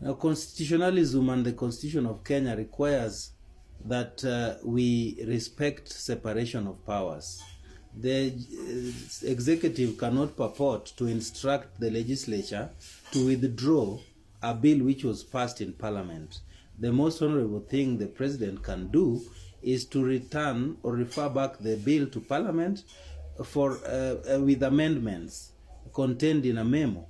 Now, constitutionalism and the Constitution of Kenya requires that we respect separation of powers. The executive cannot purport to instruct the legislature to withdraw a bill which was passed in parliament. The most honorable thing the president can do is to return or refer back the bill to parliament for with amendments contained in a memo,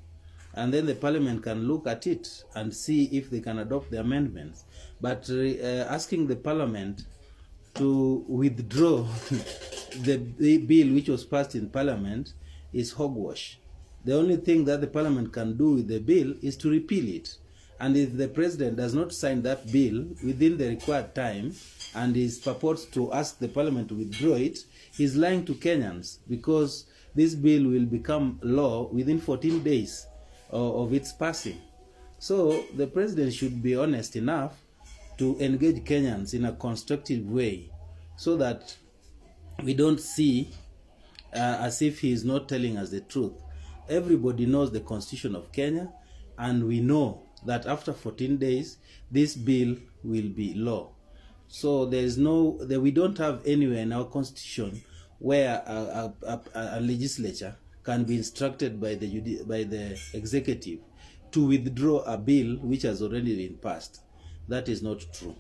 and then the parliament can look at it and see if they can adopt the amendments. But asking the parliament to withdraw the bill which was passed in parliament is hogwash. The only thing that the parliament can do with the bill is to repeal it. And if the president does not sign that bill within the required time and is purports to ask the parliament to withdraw it, he's lying to Kenyans, because this bill will become law within 14 days of its passing. So the president should be honest enough to engage Kenyans in a constructive way, so that we don't see as if he is not telling us the truth. Everybody knows the Constitution of Kenya, and we know that after 14 days, this bill will be law. So there is we don't have anywhere in our Constitution where a legislature can be instructed by the executive to withdraw a bill which has already been passed. That is not true.